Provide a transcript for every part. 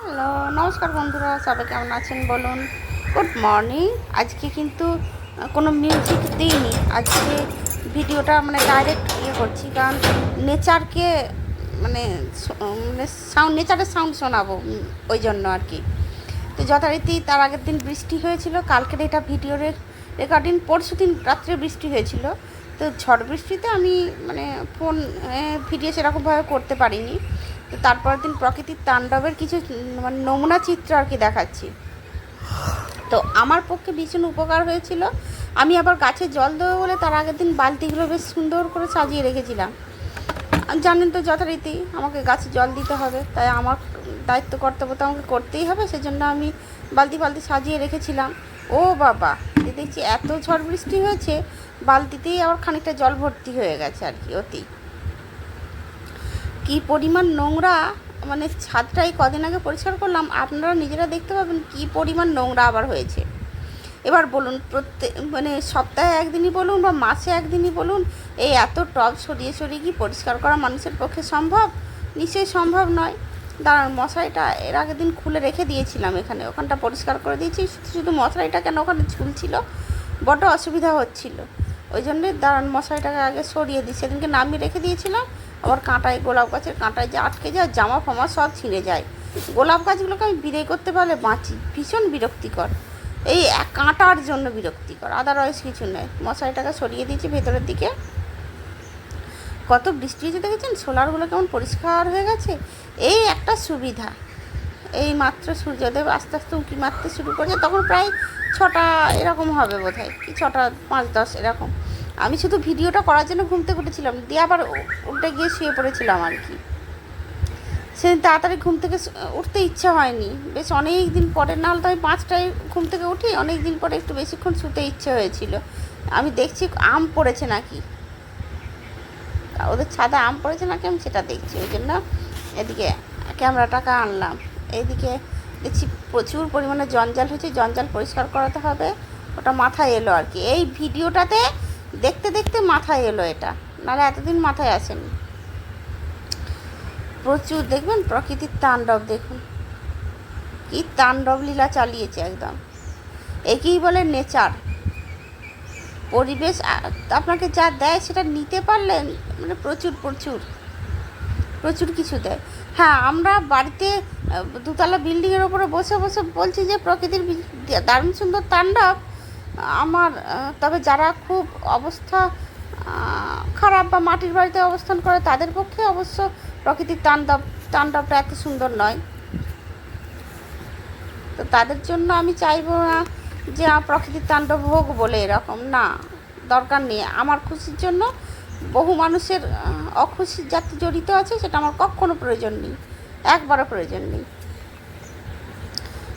Hello, নমস্কার বন্ধুরা, সবাই কেমন আছেন বলুন। Good morning. আজকে কিন্তু কোনো মিউজিক দিইনি। আজকে ভিডিওটা মানে ডাইরেক্ট করছি, কারণ নেচারকে মানে মানে সাউন্ড, নেচারের সাউন্ড শোনাবো, ওই জন্য আর কি। তো যথারীতি তার আগের দিন বৃষ্টি হয়েছিল, কালকের এটা ভিডিও রেকর্ডিং, পরশু দিন রাত্রে বৃষ্টি হয়েছিল। তো ঝড় বৃষ্টিতে আমি মানে ফোন ভিডিও সেরকমভাবে করতে পারিনি। তো তারপরের দিন প্রকৃতির তাণ্ডবের কিছু মানে নমুনা চিত্র আর কি দেখাচ্ছি। তো আমার পক্ষে ভীষণ উপকার হয়েছিল। আমি আবার গাছে জল দেবো বলে তার আগের দিন বালতিগুলো বেশ সুন্দর করে সাজিয়ে রেখেছিলাম। জানেন তো যথারীতি আমাকে গাছে জল দিতে হবে, তাই আমার দায়িত্ব কর্তব্য তো আমাকে করতেই হবে। সেজন্য আমি বালতি সাজিয়ে রেখেছিলাম। ও বাবা, দেখছি এত ঝড় বৃষ্টি হয়েছে, বালতিতেই আবার খানিকটা জল ভর্তি হয়ে গেছে আর কি। কী পরিমাণ নোংরা, মানে ছাদটাই কদিন আগে পরিষ্কার করলাম, আপনারা নিজেরা দেখতে পাবেন কী পরিমাণ নোংরা আবার হয়েছে। এবার বলুন, মানে সপ্তাহে একদিনই বলুন বা মাসে একদিনই বলুন, এই এত টব সরিয়ে কি পরিষ্কার করা মানুষের পক্ষে সম্ভব? নিশ্চয়ই সম্ভব নয়। দাঁড়ান, মশারিটা এর আগের দিন খুলে রেখে দিয়েছিলাম, ওখানটা পরিষ্কার করে দিয়েছি। শুধু মশারিটা কেন ওখানে ঝুলছিল, বড় অসুবিধা হচ্ছিল। ওই জন্যে দাঁড়ান, মশারিটাকে আগে সরিয়ে দিই। সেদিনকে নামিয়ে রেখে দিয়েছিলাম, আবার কাঁটায়, গোলাপ গাছের কাঁটায় যে আটকে যায়, জামা ফামা সব ছিঁড়ে যায়। গোলাপ গাছগুলোকে আমি বিদায় করতে পারলে বাঁচি। ভীষণ বিরক্তিকর, এই কাঁটার জন্য বিরক্তিকর, আদারওয়াইজ কিছু নয়। মশারিটাকে সরিয়ে দিয়েছি ভেতরের দিকে। কত বৃষ্টি হয়েছে দেখেছেন, সোলারগুলো কেমন পরিষ্কার হয়ে গেছে। এই একটা সুবিধা। এই মাত্র সূর্যদেব আস্তে আস্তে উঁকি মারতে শুরু করেছে, তখন প্রায় 6টা এরকম হবে বোধহয়, কি 6টা 5-10 এরকম। আমি শুধু ভিডিওটা করার জন্য ঘুম থেকে উঠেছিলাম, দিয়ে আবার উল্টে গিয়ে শুয়ে পড়েছিলাম আর কি। সেদিন তাড়াতাড়ি ঘুম থেকে উঠতে ইচ্ছা হয়নি, বেশ অনেক দিন পরে। নাহলে তো আমি 5টায় ঘুম থেকে উঠি, অনেক দিন পরে একটু বেশিক্ষণ শুতে ইচ্ছে হয়েছিল। আমি দেখছি আম পড়েছে নাকি, ওদের ছাদে আম পড়েছে নাকি, আমি সেটা দেখছি। ওই জন্য এদিকে ক্যামেরাটাকে আনলাম। এইদিকে দেখছি প্রচুর পরিমাণে জঞ্জাল হয়েছে, জঞ্জাল পরিষ্কার করাতে হবে। ওটা মাথায় এলো আর কি, এই ভিডিওটাতে দেখতে দেখতে মাথায় এলো এটা, নাহলে এতদিন মাথায় আসেনি। প্রচুর দেখবেন প্রকৃতির তাণ্ডব, দেখুন কি তাণ্ডব লীলা চালিয়েছে একদম। একেই বলে নেচার। পরিবেশ আপনাকে যা দেয় সেটা নিতে পারলেন, মানে প্রচুর প্রচুর প্রচুর কিছু দেয়। হ্যাঁ, আমরা বাড়িতে দুতলা বিল্ডিংয়ের ওপরে বসে বসে বলছি যে প্রকৃতির দারুণ সুন্দর তাণ্ডব আমার। তবে যারা খুব অবস্থা খারাপ বা মাটির বাড়িতে অবস্থান করে, তাদের পক্ষে অবশ্য প্রকৃতির তাণ্ডবটা এত সুন্দর নয়। তো তাদের জন্য আমি চাইবো না যে প্রকৃতির তাণ্ডব হোক বলে, এরকম না, দরকার নেই। আমার খুশির জন্য বহু মানুষের অখুশির যাতে জড়িত আছে, সেটা আমার কখনো প্রয়োজন নেই, একবারও প্রয়োজন নেই।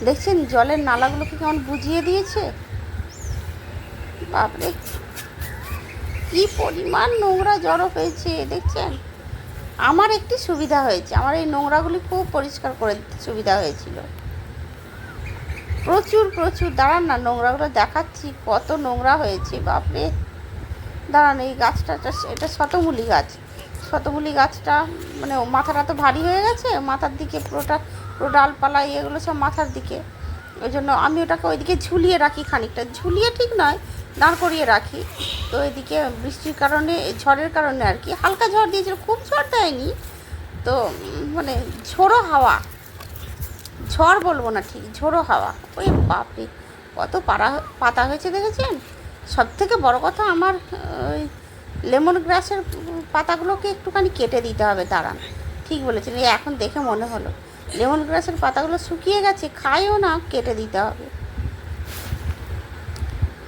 দেখছেন জলের নালাগুলোকে কেমন বুঝিয়ে দিয়েছে, বাপরে কি পরিমাণ নোংরা জড়ো হয়েছে দেখছেন। আমার একটি সুবিধা হয়েছে, আমার এই নোংরাগুলি খুব পরিষ্কার করে দিতে সুবিধা হয়েছিল। প্রচুর প্রচুর, দাঁড়ান না, নোংরাগুলো দেখাচ্ছি কত নোংরা হয়েছে, বাপরে। দাঁড়ান, এই গাছটা, এটা শতমূলী গাছ। শতমূলী গাছটা মানে মাথাটা তো ভারী হয়ে গেছে, মাথার দিকে পুরো ডালপালা এগুলো সব মাথার দিকে। ওই জন্য আমি ওটাকে ওইদিকে ঝুলিয়ে রাখি, খানিকটা ঝুলিয়ে ঠিক নয়, দাঁড় করিয়ে রাখি। তো এদিকে বৃষ্টির কারণে, ঝড়ের কারণে আর কি, হালকা ঝড় দিয়েছিল, খুব ঝড় দেয়নি তো, মানে ঝোড়ো হাওয়া, ঝড় বলবো না, ঠিক ঝোড়ো হাওয়া। ওই বাপরে কত পাতা হয়েছে দেখেছেন। সব থেকে বড় কথা, আমার ওই লেমন গ্রাসের পাতাগুলোকে একটুখানি কেটে দিতে হবে। দাঁড়ান, ঠিক বলেছেন, এই এখন দেখে মনে হলো লেমন গ্রাসের পাতাগুলো শুকিয়ে গেছে, খায়ও না, কেটে দিতে হবে।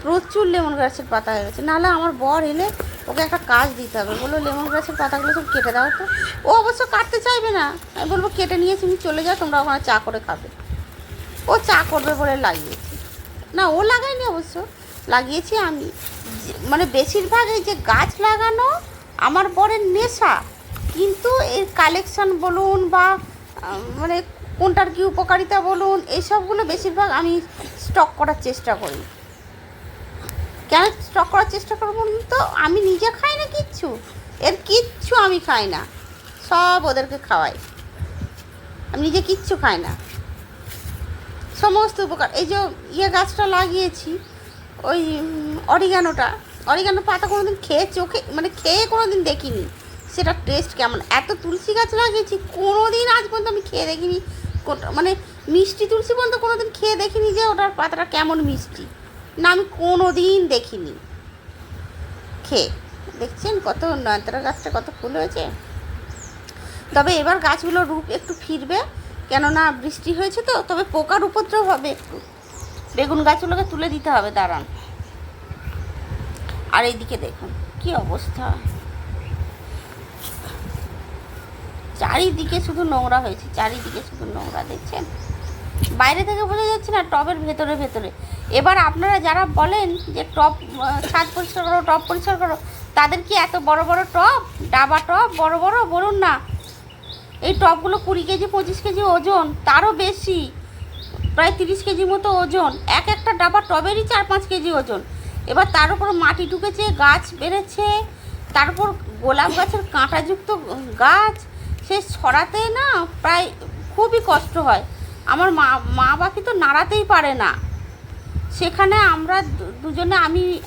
প্রচুর লেমন গ্রাসের পাতা হয়ে গেছে। নাহলে আমার বর এলে ওকে একটা কাজ দিতে হবে, বললো লেমন গ্রাসের পাতাগুলো সব কেটে দাও তো। ও অবশ্য কাটতে চাইবে না, আমি বলবো কেটে নিয়েছি, তুমি চলে যাও, তোমরা ওখানে চা করে খাবে। ও চা করবে বলে লাগিয়েছি, না ও লাগায়নি অবশ্য, লাগিয়েছি আমি। মানে বেশিরভাগ এই যে গাছ লাগানো আমার বরের নেশা, কিন্তু এর কালেকশান বলুন বা মানে কোনটার কী উপকারিতা বলুন, এইসবগুলো বেশিরভাগ আমি স্টক করার চেষ্টা করি। কেন স্টক করার চেষ্টা করবো তো, আমি নিজে খাই না কিচ্ছু, এর কিচ্ছু আমি খাই না, সব ওদেরকে খাওয়াই, আমি নিজে কিচ্ছু খাই না। সমস্ত উপকার। এই যে গাছটা লাগিয়েছি, ওই অরিগানো পাতা কোনোদিন খেয়ে চোখে মানে খেয়ে কোনোদিন দেখিনি সেটা টেস্ট কেমন। এত তুলসী গাছ লাগিয়েছি, কোনোদিন আজ পর্যন্ত আমি খেয়ে দেখিনি। মানে মিষ্টি তুলসী পর্যন্ত কোনোদিন খেয়ে দেখিনি যে ওটার পাতাটা কেমন মিষ্টি, না আমি কোনো দিন দেখিনি খেয়ে। দেখছেন কত নয়নতারা গাছটা কত ফুল হয়েছে। তবে এবার গাছগুলোর রূপ একটু ফিরবে, কেননা বৃষ্টি হয়েছে তো। তবে পোকার উপদ্রব হবে একটু, বেগুন গাছগুলোকে তুলে দিতে হবে, দাঁড়ান। আর এইদিকে দেখুন কি অবস্থা, চারিদিকে শুধু নোংরা হয়েছে, চারিদিকে শুধু নোংরা। দেখছেন বাইরে থেকে বোঝা যাচ্ছে না, টবের ভেতরে ভেতরে। এবার আপনারা যারা বলেন যে টব ছাদ পরিষ্কার করো, টব পরিষ্কার করো, তাদের কি এত বড় বড় টব, ডাবা টব বড় বড়? বলুন না। এই টবগুলো 20 কেজি 25 কেজি ওজন, তারও বেশি, প্রায় 30 কেজি মতো ওজন। একটা ডাবা টবেরই 4-5 কেজি ওজন। এবার তার উপর মাটি ঢুকেছে, গাছ বেড়েছে, তারপর গোলাপ গাছের কাঁটাযুক্ত গাছ, সে সরাতে না প্রায় খুবই কষ্ট হয়। আমার মা বাকি তো নাড়াতেই পারে না। সেখানে আমরা দুজনে,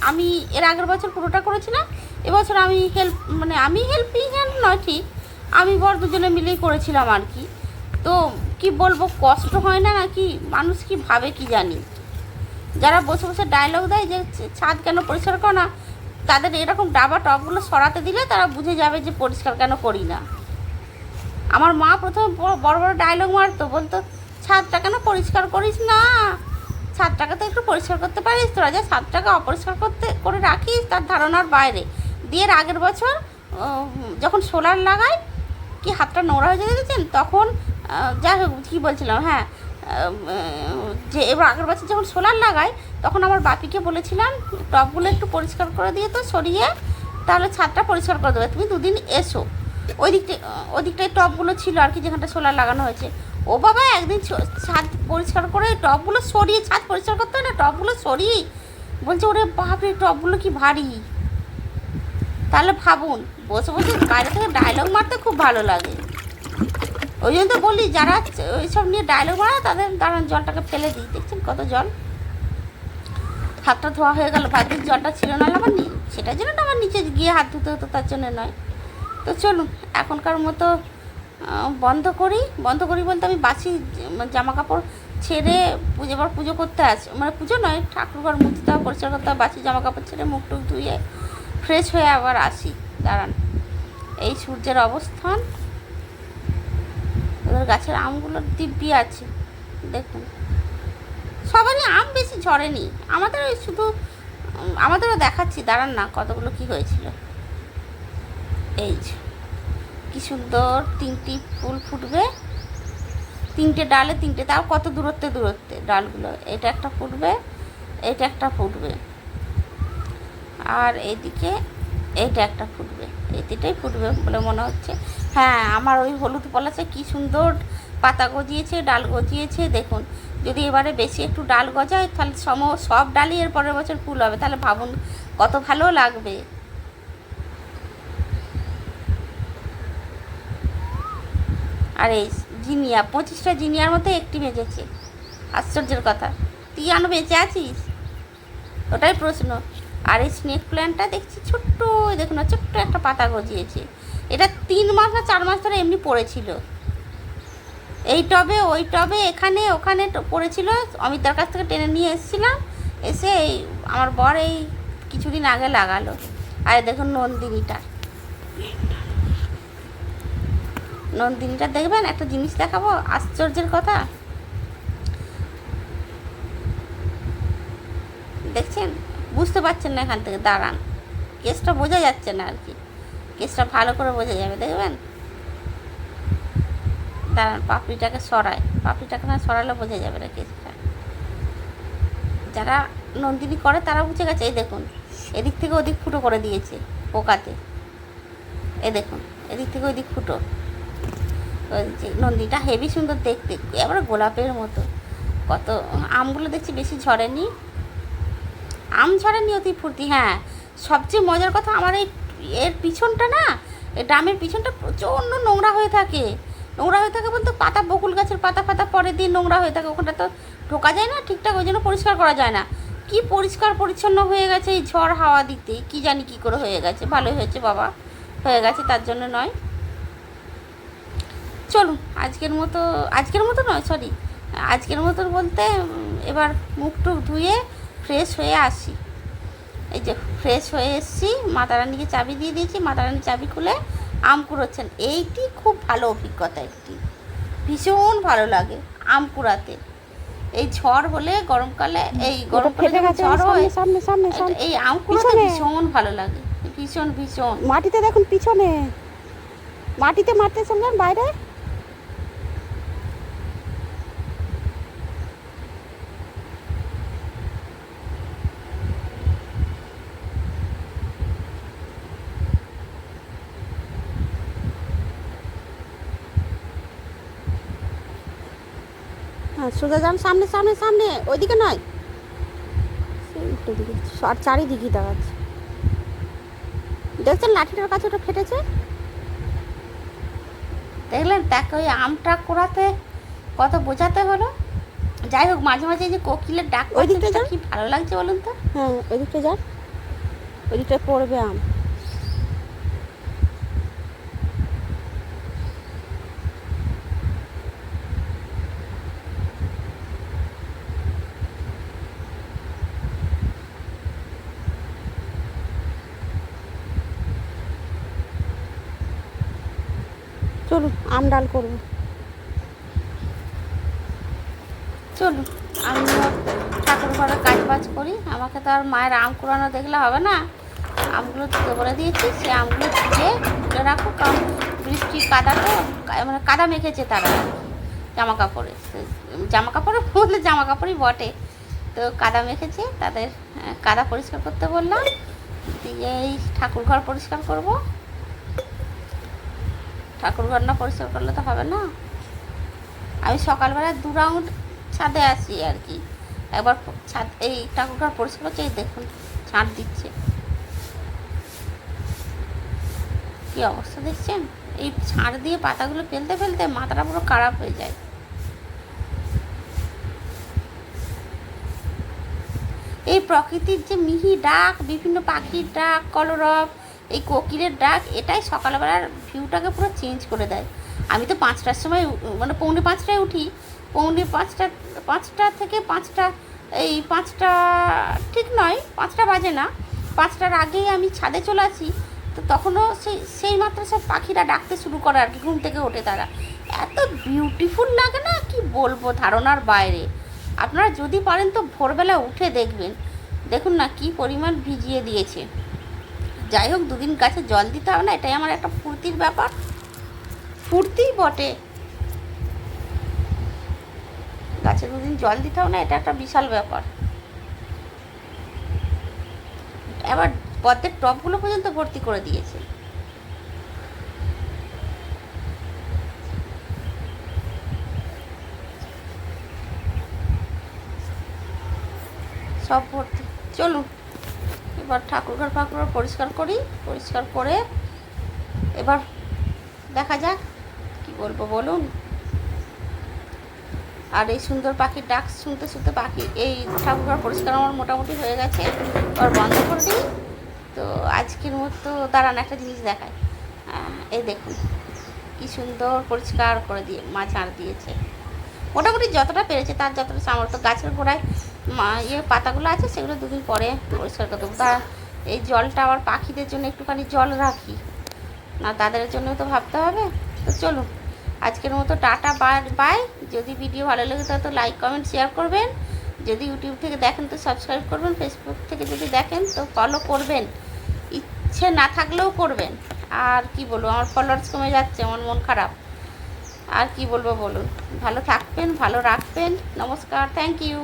আমি এর আগের বছর পুরোটা করেছিলাম, এবছর আমি হেল্পিং হ্যান্ড নয় ঠিক, আমি বর দুজনে মিলেই করেছিলাম আর কি। তো কি বলবো, কষ্ট হয় না নাকি? মানুষ কি ভাবে কি জানি, যারা বসে বসে ডায়লগ দেয় যে ছাদ কেন পরিষ্কার করো না, তাদের এরকম ডাবা টবগুলো সরাতে দিলে তারা বুঝে যাবে যে পরিষ্কার কেন করি না। আমার মা প্রথমে বড় বড় ডায়লগ মারতো, বলতো ছাদটা কেন পরিষ্কার করিস না, ছাদটাকে তো একটু পরিষ্কার করতে পারিস, তোরা যা ছাদটাকে অপরিষ্কার করে রাখিস তার ধারণার বাইরে। দিয়ে আগের বছর যখন সোলার লাগাই, কি হাতটা নোংরা হয়ে যেতে দেখেছেন, তখন যাই হোক কী বলছিলাম, হ্যাঁ, যে এবার আগের বছর যখন সোলার লাগাই, তখন আমার বাপিকে বলেছিলাম টবগুলো একটু পরিষ্কার করে দিয়ে তো সরিয়ে, তাহলে ছাদটা পরিষ্কার করে দেবে, তুমি দুদিন এসো। ওদিকটায় টবগুলো ছিল আর কি, যেখানটা সোলার লাগানো হয়েছে। ও বাবা, একদিন ছাদ পরিষ্কার করে টবগুলো সরিয়ে, ছাদ পরিষ্কার করতে হয় না, টবগুলো সরিয়ে বলছে ওরে বাপরে টবগুলো কি ভারী। তাহলে ভাবুন, বসে বসে বাইরে থেকে ডায়লগ মারতে খুব ভালো লাগে। ওই জন্য তো বলি, যারা ওইসব নিয়ে ডায়লগ মারা তাদের দাঁড়ান জলটাকে ফেলে দিই। দেখছেন কত জল, হাতটা ধোয়া হয়ে গেল, ভাগ্যের জলটা ছিল না আমার, সেটার জন্য না আমার নিচে গিয়ে হাত ধুতে হতো, তার জন্য নয়। তো চলুন এখনকার মতো বন্ধ করি বলতে আমি বাসি জামা কাপড় ছেড়ে পুজো করতে আসি, মানে পুজো নয়, ঠাকুরঘর মুছতে হবে, পরিষ্কার করতে হবে, বাসি জামা কাপড় ছেড়ে মুখ টুক ধুয়ে ফ্রেশ হয়ে আবার আসি। দাঁড়ান, এই সূর্যের অবস্থান, ওদের গাছের আমগুলোর দিব্যি আছে দেখুন। সবারই আম বেশি ঝরেনি, আমাদের ওই শুধু আমাদেরও দেখাচ্ছি, দাঁড়ান না কতগুলো কি হয়েছিল। এই কি সুন্দর 3টি ফুল ফুটবে, 3টে ডালে 3টে, তাও কত দূরত্বে ডালগুলো। এটা একটা ফুটবে, এটা একটা ফুটবে, আর এইদিকে এইটা একটা ফুটবে, এই 3টাই ফুটবে বলে মনে হচ্ছে। হ্যাঁ, আমার ওই হলুদ পলাশে কি সুন্দর পাতা গজিয়েছে, ডাল গজিয়েছে দেখুন। যদি এবারে বেশি একটু ডাল গজায়, তাহলে সব ডালই এর পরের বছর ফুল হবে, তাহলে ভাবুন কত ভালো লাগবে। আর এই জিনিয়া, 25টা জিনিয়ার মধ্যে একটি বেঁচেছে, আশ্চর্যের কথা। তুই আনো বেঁচে আছিস, ওটাই প্রশ্ন। আর এই স্নেক প্ল্যান্টটা দেখছি ছোট্ট, দেখুন না, ছোট্ট একটা পাতা গজিয়েছে। এটা 3 মাস না 4 মাস ধরে এমনি পড়েছিল, এই টবে ওই টবে এখানে ওখানে পড়েছিল। অমিতার কাছ থেকে টেনে নিয়ে এসেছিলাম, এসে এই আমার বর এই কিছুদিন আগে লাগালো। আর দেখুন নন্দিনীটা দেখবেন, একটা জিনিস দেখাবো, আশ্চর্যের কথা। দেখছেন, বুঝতে পারছেন না এখান থেকে, দাঁড়ান, কেসটা বোঝা যাচ্ছে না আর কি, কেসটা ভালো করে বোঝা যাবে, দেখবেন। দাঁড়ান, পাপড়িটাকে না সরালে বোঝা যাবে না কেসটা। যারা নন্দিনী করে তারা বুঝে গেছে। এই দেখুন, এদিক থেকে ওদিক ফুটো করে দিয়েছে পোকাতে, এই দেখুন, এদিক থেকে ওদিক ফুটো। নন্দিনীটা হেভি সুন্দর দেখতে, এবারে গোলাপের মতো। কত আমগুলো দেখছি বেশি ঝরেনি, আম ঝরেনি, অতি ফুর্তি। হ্যাঁ, সবচেয়ে মজার কথা, আমার এর পিছনটা না, এই ড্রামের পিছনটা প্রচণ্ড নোংরা হয়ে থাকে, নোংরা হয়ে থাকে বলতে পাতা, বকুল গাছের পাতা ফাতা পরে দিয়ে নোংরা হয়ে থাকে, ওখানটা তো ঢোকা যায় না ঠিকঠাক, ওই জন্য পরিষ্কার করা যায় না। কি পরিষ্কার পরিচ্ছন্ন হয়ে গেছে এই ঝড় হাওয়া দিতে, কি জানি কি করে হয়ে গেছে। ভালোই হয়েছে বাবা, হয়ে গেছে, তার জন্য নয়। চলুন আজকের মতো নয়, সরি, আজকের মতো বলতে এবার মুখ টুক ধুয়ে ফ্রেশ হয়ে আসি। এই যে ফ্রেশ হয়ে এসেছি, মাতারানিকে চাবি দিয়ে দিয়েছি, মাতারানি চাবি খুলে আম কুড়োচ্ছেন। এইটি খুব ভালো অভিজ্ঞতা, একটি ভীষণ ভালো লাগে আম কুড়াতে। এই ঝড় হলে গরমকালে, এই গরমকালে ঝড় হয়, এই আম কুড়াতে ভীষণ ভালো লাগে, ভীষণ ভীষণ। মাটিতে দেখুন, পিছনে মাটিতে মারতে চললেন বাইরে। হ্যাঁ, সোজা যান, সামনে সামনে সামনে, ওইদিকে নয়, সেই উল্টো দিকে, আর চারিদিকে দেখাচ্ছে। দেখছেন লাঠিটার কাছে ওটা ফেটেছে, দেখলেন? তাকে ওই আমটা কোড়াতে কত বোঝাতে হলো। যাই হোক, মাঝে মাঝে যে কোকিলের ডাক ওই দিকটা কি ভালো লাগছে বলুন তো। হ্যাঁ, ওই দিকটা যান, ওই দিকটায় পড়বে আম। চলুন আম ডাল করবো। চলুন আমিও ঠাকুর ঘরে কাজ বাজ করি। আমাকে তো আর মায়ের আম কুড়ানো দেখলে হবে না। আমগুলো তুলে বলে দিয়েছি, সে আমগুলো তুলে রাখো, কারণ বৃষ্টি কাদা তো, মানে কাদা মেখেছে তারা জামা কাপড়ে, বললে জামা কাপড়ই বটে, তো কাদা মেখেছে, তাদের কাদা পরিষ্কার করতে বললাম। দিয়ে এই ঠাকুর ঘর পরিষ্কার করবো। ঠাকুর ঘর না পরিষ্কার করলে তো হবে না। আমি সকালবেলা 2 রাউন্ড ছাদে আসি আর কি, একবার ছাদ, এই ঠাকুর ঘর পরিষ্কার করছে, এই দেখুন ছাদ দিচ্ছে, কি অবস্থা দেখছেন? এই ছাড় দিয়ে পাতাগুলো ফেলতে ফেলতে মাথাটা পুরো খারাপ হয়ে যায়। এই প্রকৃতির যে মিহি ডাক, বিভিন্ন পাখির ডাক, কলরব, এই কোকিলের ডাক, এটাই সকালবেলার ভিউটাকে পুরো চেঞ্জ করে দেয়। আমি তো 5টার সময়, মানে 4:45টায় উঠি, 5:45 থেকে 5টা, এই 5টা ঠিক নয়, 5টা বাজে না, 5টার আগেই আমি ছাদে চলে আসি। তো তখনও সেই মাত্র সব পাখিরা ডাকতে শুরু করে আর কি, ঘুম থেকে ওঠে তারা। এত বিউটিফুল লাগে না, কি বলবো, ধারণার বাইরে। আপনারা যদি পারেন তো ভোরবেলা উঠে দেখবেন, দেখুন না কি পরিমাণ ভিজিয়ে দিয়েছে। যাই হোক, 2 দিন গাছে জল দিতে হবে না, এটাই আমার একটা ফুর্তির ব্যাপার, ফুর্তিই বটে। গাছে 2 দিন জল দিতে হবে না, এটা একটা বিশাল ব্যাপার। এবার পদ্মের টবগুলো পর্যন্ত ভর্তি করে দিয়েছে। সব ভর্তি। চলুন এবার ঠাকুরঘর পরিষ্কার করি, পরিষ্কার করে এবার দেখা যাক কি বলবো বলুন। আর এই সুন্দর পাখির ডাক শুনতে শুনতে এই ঠাকুরঘর পরিষ্কার আমার মোটামুটি হয়ে গেছে, এবার বন্ধ করে দিই। তো আজকের মতো দাঁড়ান, একটা জিনিস দেখায়, এই দেখুন কি সুন্দর পরিষ্কার করে দিয়ে ঝাড় দিয়েছে, মোটামুটি যতটা পেরেছে তার যতটা সামর্থ্য। গাছের গোড়ায় পাতাগুলো আছে, সেগুলো 2 দিন পরে পরিষ্কার করে দেবো। তা এই জলটা আবার পাখিদের জন্য একটুখানি জল রাখি না, তাদের জন্যও তো ভাবতে হবে। তো চলুন আজকের মতো টাটা, বাই। যদি ভিডিও ভালো লাগে তাহলে তো লাইক কমেন্ট শেয়ার করবেন, যদি ইউটিউব থেকে দেখেন তো সাবস্ক্রাইব করবেন, ফেসবুক থেকে যদি দেখেন তো ফলো করবেন, ইচ্ছে না থাকলেও করবেন। আর কি বলবো, আমার ফলোয়ার্স কমে যাচ্ছে, আমার মন খারাপ। আর কি বলবো বলুন, ভালো থাকবেন, ভালো রাখবেন। নমস্কার, থ্যাংক ইউ।